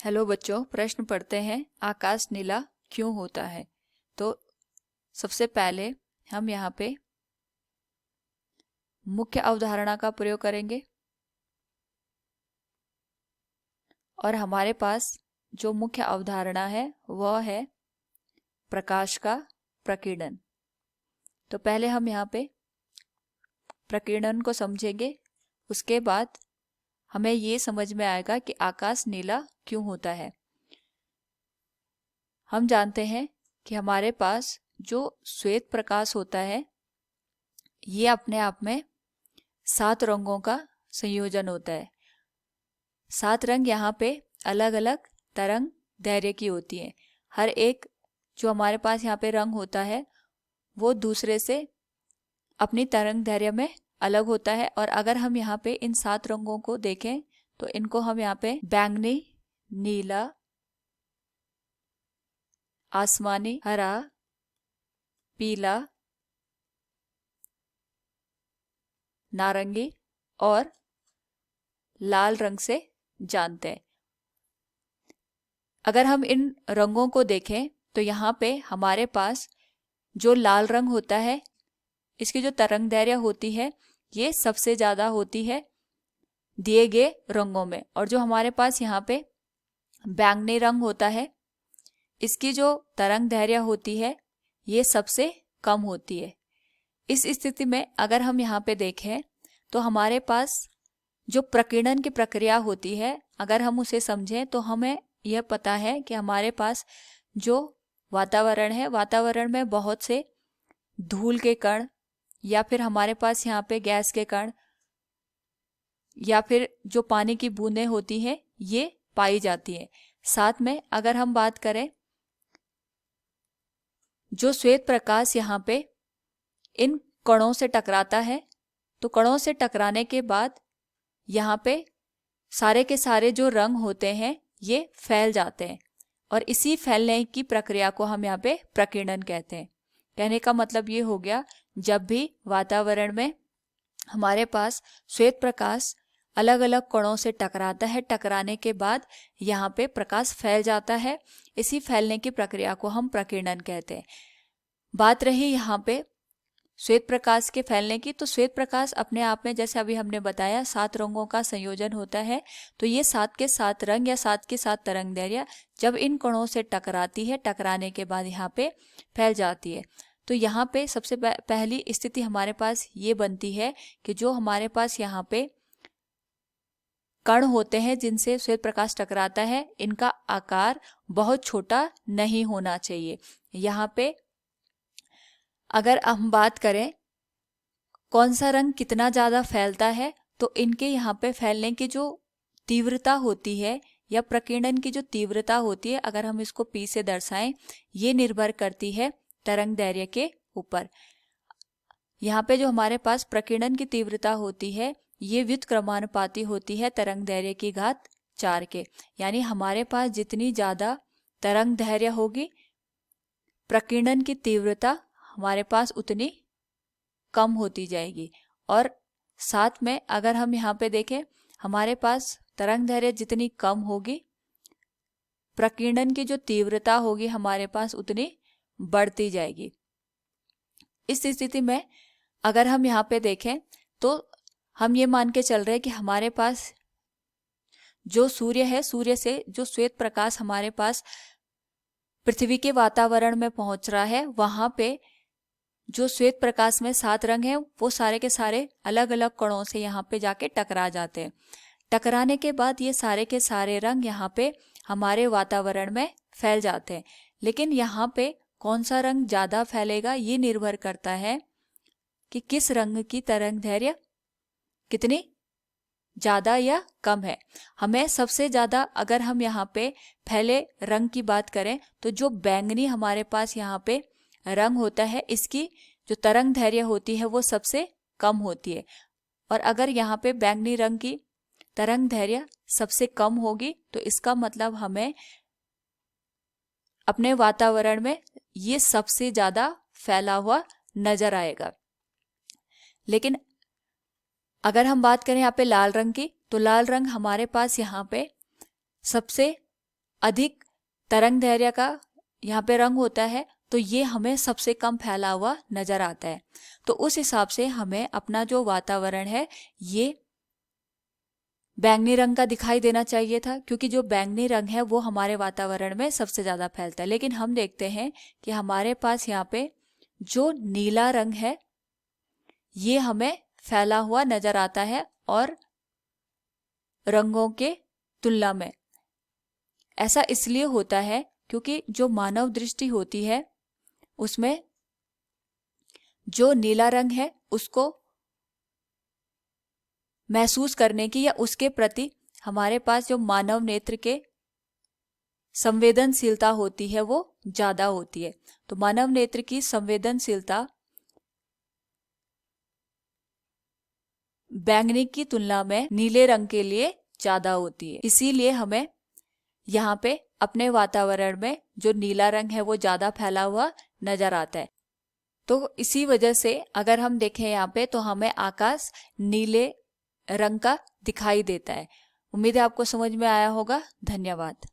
Hello बच्चों, प्रश्न पढ़ते हैं। आकाश नीला क्यों होता है? तो सबसे पहले हम यहाँ पे मुख्य अवधारणा का प्रयोग करेंगे और हमारे पास जो मुख्य अवधारणा है वह है प्रकाश का प्रकीर्णन। तो पहले हम यहाँ पे प्रकीर्णन को समझेंगे, उसके बाद हमें ये समझ में आएगा कि आकाश नीला क्यों होता है। हम जानते हैं कि हमारे पास जो श्वेत प्रकाश होता है ये अपने आप में 7 रंगों का संयोजन होता है। 7 रंग यहाँ पे अलग अलग तरंग दैर्घ्य की होती है। हर एक जो हमारे पास यहाँ पे रंग होता है वो दूसरे से अपनी तरंग दैर्घ्य में अलग होता है। और अगर हम यहाँ पे इन 7 रंगों को देखें तो इनको हम यहाँ पे बैंगनी, नीला, आसमानी, हरा, पीला, नारंगी और लाल रंग से जानते हैं। अगर हम इन रंगों को देखें तो यहाँ पे हमारे पास जो लाल रंग होता है इसकी जो तरंग दैर्घ्य होती है ये सबसे ज्यादा होती है दिए गए रंगों में। और जो हमारे पास यहाँ पे बैंगनी रंग होता है इसकी जो तरंग दैर्घ्य होती है ये सबसे कम होती है। इस स्थिति में अगर हम यहाँ पे देखें तो हमारे पास जो प्रकीर्णन की प्रक्रिया होती है अगर हम उसे समझें तो हमें यह पता है कि हमारे पास जो वातावरण है, वातावरण में बहुत से धूल के कण या फिर हमारे पास यहाँ पे गैस के कण या फिर जो पानी की बूंदें होती हैं ये पाई जाती हैं। साथ में अगर हम बात करें जो श्वेत प्रकाश यहाँ पे इन कणों से टकराता है तो कणों से टकराने के बाद यहाँ पे सारे के सारे जो रंग होते हैं ये फैल जाते हैं और इसी फैलने की प्रक्रिया को हम यहाँ पे प्रकीर्णन कहते हैं। कहने का मतलब ये हो गया, जब भी वातावरण में हमारे पास श्वेत प्रकाश अलग अलग कणों से टकराता है, टकराने के बाद यहाँ पे प्रकाश फैल जाता है, इसी फैलने की प्रक्रिया को हम प्रकीर्णन कहते हैं। बात रही यहाँ पे श्वेत प्रकाश के फैलने की, तो श्वेत प्रकाश अपने आप में जैसे अभी हमने बताया 7 रंगों का संयोजन होता है। तो ये 7 के 7 रंग या 7 के 7 तरंग दैर्घ्य जब इन कणों से टकराती है, टकराने के बाद यहाँ पे फैल जाती है। तो यहाँ पे सबसे पहली स्थिति हमारे पास ये बनती है कि जो हमारे पास यहाँ पे कण होते हैं जिनसे श्वेत प्रकाश टकराता है इनका आकार बहुत छोटा नहीं होना चाहिए। यहाँ पे अगर हम बात करें कौन सा रंग कितना ज़्यादा फैलता है तो इनके यहाँ पे फैलने की जो तीव्रता होती है या प्रकीर्णन की जो तीव्रता होती है, अगर हम इसको P से दर्शाएं, ये निर्भर करती है तरंग दैर्घ्य के ऊपर। यहाँ पे जो हमारे पास प्रकीर्णन की तीव्रता होती है ये व्युत्क्रमानुपाती होती है तरंग दैर्घ्य की घात 4 के। यानी हमारे पास जितनी ज़्यादा तरंग दैर्घ्य होगी प्रकीर्णन की तीव्रता हमारे पास उतनी कम होती जाएगी। और साथ में अगर हम यहाँ पे देखें हमारे पास तरंग दैर्घ्य जितनी कम होगी प्रकीर्णन की जो तीव्रता होगी हमारे पास उतनी बढ़ती जाएगी। इस स्थिति में अगर हम यहाँ पे देखें तो हम ये मान के चल रहे हैं कि हमारे पास जो सूर्य है, सूर्य से जो श्वेत प्रकाश हमारे पास पृथ्वी के वातावरण में पहुंच रहा है वहां पे जो श्वेत प्रकाश में 7 रंग हैं वो सारे के सारे अलग अलग कणों से यहाँ पे जाके टकरा जाते हैं। टकराने के बाद ये सारे के सारे रंग यहाँ पे हमारे वातावरण में फैल जाते हैं। लेकिन यहाँ पे कौन सा रंग ज़्यादा फैलेगा ये निर्भर करता है कि किस रंग की तरंग दैर्घ्य कितनी ज़्यादा या कम है। हमें सबसे ज़्यादा अगर हम यहाँ पे फैले रंग की बात करें तो जो बैंगनी हमारे पास यहाँ पे रंग होता है इसकी जो तरंग दैर्घ्य होती है वो सबसे कम होती है। और अगर यहाँ पे बैंगनी रंग की तरंग दैर्घ्य सबसे कम होगी तो इसका मतलब हमें अपने वातावरण में ये सबसे ज़्यादा फैला हुआ नजर आएगा। लेकिन अगर हम बात करें यहाँ पे लाल रंग की तो लाल रंग हमारे पास यहाँ पे सबसे अधिक तरंग दैर्घ्य का यहाँ पे रंग होता है, तो ये हमें सबसे कम फैला हुआ नजर आता है। तो उस हिसाब से हमें अपना जो वातावरण है ये बैंगनी रंग का दिखाई देना चाहिए था, क्योंकि जो बैंगनी रंग है वो हमारे वातावरण में सबसे ज्यादा फैलता है। लेकिन हम देखते हैं कि हमारे पास यहाँ पे जो नीला रंग है ये हमें फैला हुआ नजर आता है, और रंगों के तुलना में ऐसा इसलिए होता है क्योंकि जो मानव दृष्टि होती है उसमें जो नीला रंग है उसको महसूस करने की या उसके प्रति हमारे पास जो मानव नेत्र के संवेदनशीलता होती है वो ज्यादा होती है। तो मानव नेत्र की संवेदनशीलता बैंगनी की तुलना में नीले रंग के लिए ज्यादा होती है। इसीलिए हमें यहाँ पे अपने वातावरण में जो नीला रंग है वो ज्यादा फैला हुआ नजर आता है। तो इसी वजह से अगर हम देखें यहाँ पे तो हमें आकाश नीले रंग का दिखाई देता है। उम्मीद है आपको समझ में आया होगा। धन्यवाद।